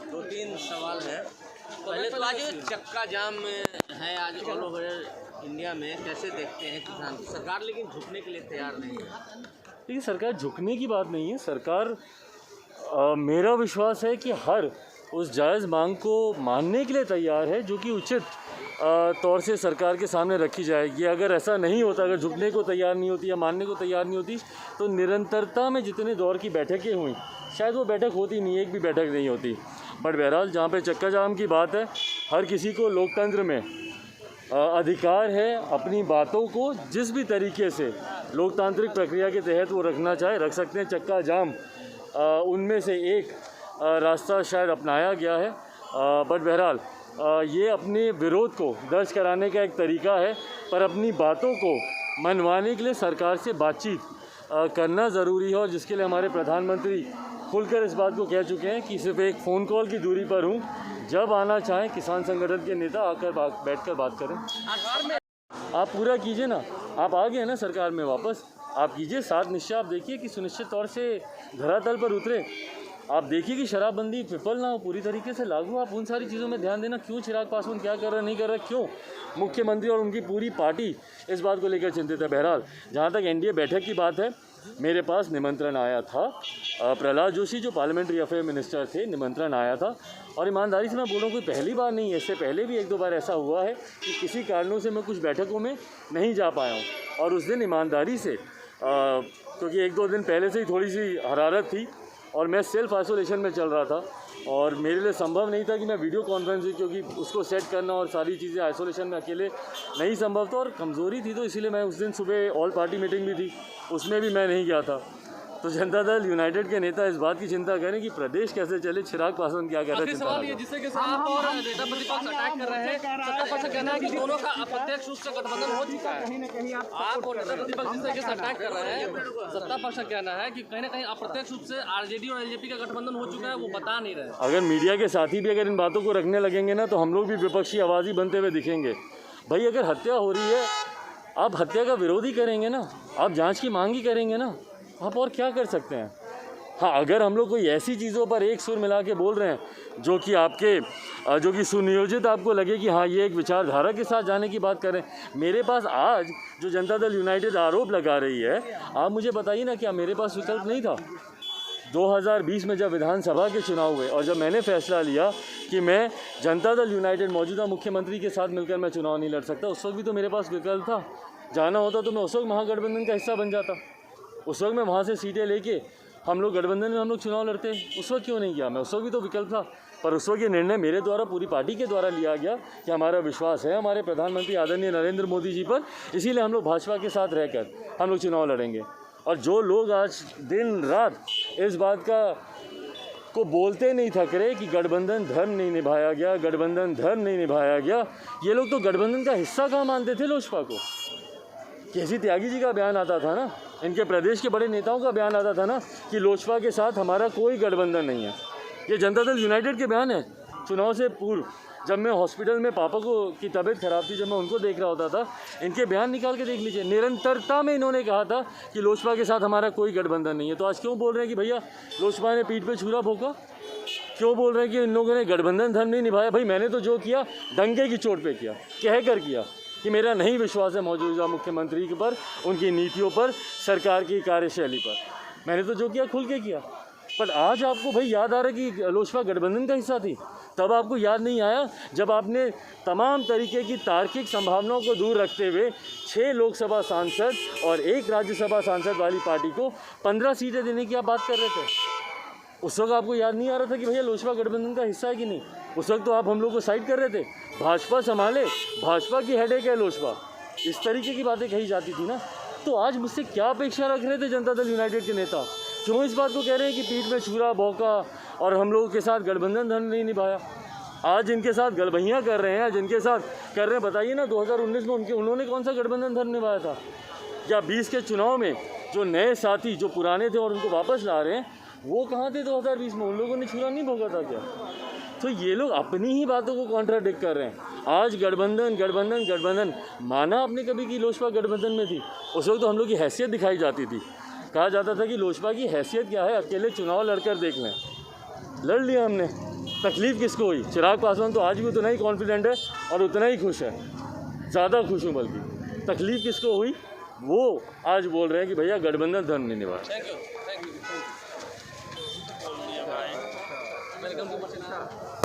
दो तीन सवाल है। पहले तो आज चक्का जाम है आज ऑल ओवर इंडिया में, कैसे देखते हैं किसान? सरकार लेकिन झुकने के लिए तैयार नहीं है। देखिए, सरकार झुकने की बात नहीं है। सरकार मेरा विश्वास है कि हर उस जायज़ मांग को मानने के लिए तैयार है जो कि उचित तौर से सरकार के सामने रखी जाएगी। अगर ऐसा नहीं होता, अगर झुकने को तैयार नहीं होती या मानने को तैयार नहीं होती, तो निरंतरता में जितने दौर की बैठकें हुई शायद वो बैठक होती नहीं, एक भी बैठक नहीं होती। बट बहरहाल जहाँ पे चक्का जाम की बात है, हर किसी को लोकतंत्र में अधिकार है अपनी बातों को जिस भी तरीके से लोकतांत्रिक प्रक्रिया के तहत वो रखना चाहे रख सकते हैं। चक्का जाम उनमें से एक रास्ता शायद अपनाया गया है, बट बहरहाल ये अपने विरोध को दर्ज कराने का एक तरीका है। पर अपनी बातों को मनवाने के लिए सरकार से बातचीत करना ज़रूरी है, और जिसके लिए हमारे प्रधानमंत्री खुलकर इस बात को कह चुके हैं कि सिर्फ एक फ़ोन कॉल की दूरी पर हूँ, जब आना चाहें किसान संगठन के नेता आकर बैठकर बात करें। आप पूरा कीजिए ना, आप आ गए ना सरकार में वापस, आप कीजिए साथ निश्चय। आप देखिए कि सुनिश्चित तौर से धरातल पर उतरे। आप देखिए कि शराबबंदी विफल ना हो, पूरी तरीके से लागू। आप उन सारी चीज़ों में ध्यान देना। क्यों चिराग पासवान क्या कर रहा है, नहीं कर रहा, क्यों मुख्यमंत्री और उनकी पूरी पार्टी इस बात को लेकर चिंतित है। बहरहाल जहाँ तक एनडीए बैठक की बात है, मेरे पास निमंत्रण आया था। प्रहलाद जोशी जो पार्लियामेंट्री अफेयर मिनिस्टर थे, निमंत्रण आया था। और ईमानदारी से मैं बोल रहा हूँ, कोई पहली बार नहीं है, इससे पहले भी एक दो बार ऐसा हुआ है कि किसी कारणों से मैं कुछ बैठकों में नहीं जा पाया हूँ। और उस दिन ईमानदारी से क्योंकि एक दो दिन पहले से ही थोड़ी सी हरारत थी और मैं सेल्फ आइसोलेशन में चल रहा था, और मेरे लिए संभव नहीं था कि मैं वीडियो कॉन्फ्रेंस, क्योंकि उसको सेट करना और सारी चीज़ें आइसोलेशन में अकेले नहीं संभव था, और कमज़ोरी थी, तो इसीलिए मैं उस दिन सुबह ऑल पार्टी मीटिंग भी थी, उसमें भी मैं नहीं गया था। तो जनता दल यूनाइटेड के नेता इस बात की चिंता करें कि प्रदेश कैसे चले, चिराग पासवान क्या कर रहे हैं। सवाल ये जिससे कि आप और नेता प्रतिपक्ष अटैक कर रहे हैं, सत्ता पक्ष कहना है कि दोनों का अप्रत्यक्ष रूप से गठबंधन हो चुका है। आप और नेता प्रतिपक्ष जिस तरीके से अटैक कर रहे हैं, सत्ता पक्ष का कहना है कि कहीं ना कहीं अप्रत्यक्ष रूप से आरजेडी और एलजेपी का गठबंधन हो चुका है, वो बता नहीं रहे। अगर मीडिया के साथी भी अगर इन बातों को रखने लगेंगे ना, तो हम लोग भी विपक्षी आवाज़ ही बनते हुए दिखेंगे। भाई, अगर हत्या हो रही है, आप हत्या का विरोध ही करेंगे ना, आप जाँच की मांग ही करेंगे ना, आप और क्या कर सकते हैं। हाँ, अगर हम लोग कोई ऐसी चीज़ों पर एक सुर मिला के बोल रहे हैं जो कि सुनियोजित आपको लगे कि हाँ ये एक विचारधारा के साथ जाने की बात कर रहे हैं। मेरे पास आज जो जनता दल यूनाइटेड आरोप लगा रही है, आप मुझे बताइए ना, क्या मेरे पास विकल्प नहीं था? 2020 में जब विधानसभा के चुनाव हुए और जब मैंने फैसला लिया कि मैं जनता दल यूनाइटेड मौजूदा मुख्यमंत्री के साथ मिलकर मैं चुनाव नहीं लड़ सकता, उस वक्त भी तो मेरे पास विकल्प था। जाना होता तो मैं उस वक्त महागठबंधन का हिस्सा बन जाता, उस वक्त मैं वहाँ से सीटें लेके हम लोग गठबंधन में हम लोग चुनाव लड़ते। उस वक्त क्यों नहीं किया मैं? उस वक्त भी तो विकल्प था। पर उस वक्त ये निर्णय मेरे द्वारा, पूरी पार्टी के द्वारा लिया गया कि हमारा विश्वास है हमारे प्रधानमंत्री आदरणीय नरेंद्र मोदी जी पर, इसीलिए हम लोग भाजपा के साथ रहकर हम लोग चुनाव लड़ेंगे। और जो लोग आज दिन रात इस बात को बोलते नहीं थक रहे कि गठबंधन धर्म नहीं निभाया गया, गठबंधन धर्म नहीं निभाया गया, ये लोग तो गठबंधन का हिस्सा कहाँ मानते थे लोजपा को? केसी त्यागी जी का बयान आता था ना, इनके प्रदेश के बड़े नेताओं का बयान आता था ना कि लोजपा के साथ हमारा कोई गठबंधन नहीं है। ये जनता दल यूनाइटेड के बयान है। चुनाव से पूर्व जब मैं हॉस्पिटल में पापा की तबीयत खराब थी, जब मैं उनको देख रहा होता था, इनके बयान निकाल के देख लीजिए। निरंतरता में इन्होंने कहा था कि लोजपा के साथ हमारा कोई गठबंधन नहीं है। तो आज क्यों बोल रहे हैं कि भैया लोजपा ने पीठ पे छुरा भोंका? क्यों बोल रहे हैं कि इन लोगों ने गठबंधन धर्म नहीं निभाया? भाई, मैंने तो जो किया डंके की चोट पे किया, कह कर किया कि मेरा नहीं विश्वास है मौजूदा मुख्यमंत्री के पर, उनकी नीतियों पर, सरकार की कार्यशैली पर। मैंने तो जो किया खुल के किया। पर आज आपको भाई याद आ रहा है कि लोजपा गठबंधन का हिस्सा थी? तब आपको याद नहीं आया जब आपने तमाम तरीके की तार्किक संभावनाओं को दूर रखते हुए 6 लोकसभा सांसद और 1 राज्यसभा सांसद वाली पार्टी को 15 सीटें देने की आप बात कर रहे थे। उस वक्त आपको याद नहीं आ रहा था कि भैया लोजपा गठबंधन का हिस्सा है कि नहीं? उस वक्त तो आप हम लोग को साइड कर रहे थे, भाजपा संभाले, भाजपा की हेडेक है लोजपा, इस तरीके की बातें कही जाती थी ना। तो आज मुझसे क्या अपेक्षा रख रहे थे जनता दल यूनाइटेड के नेता? क्यों इस बात को कह रहे हैं कि पीठ में छुरा भौंका और हम लोगों के साथ गठबंधन धर्म नहीं निभाया? आज इनके साथ गलबहियाँ कर रहे हैं, जिनके साथ कर रहे हैं, बताइए ना 2019 में उन्होंने कौन सा गठबंधन धर्म निभाया था? या 20 के चुनाव में जो नए साथी जो पुराने थे और उनको वापस ला रहे हैं, वो कहाँ थे 2020 में? उन लोगों ने छुरा नहीं भोगा था क्या? तो ये लोग अपनी ही बातों को कॉन्ट्राडिक्ट कर रहे हैं। आज गठबंधन माना आपने कभी कि लोजपा गठबंधन में थी? उस वक्त तो हम लोग की हैसियत दिखाई जाती थी कहा जाता था कि लोजपा की हैसियत क्या है, अकेले चुनाव लड़कर देख लें। लड़ लिया हमने, तकलीफ़ किसको हुई? चिराग पासवान तो आज भी उतना ही कॉन्फिडेंट है और उतना ही खुश है, ज़्यादा खुश हूँ बल्कि। तकलीफ़ किसको हुई वो आज बोल रहे हैं कि भैया गठबंधन धर्म नहीं निभा। Thank you welcome to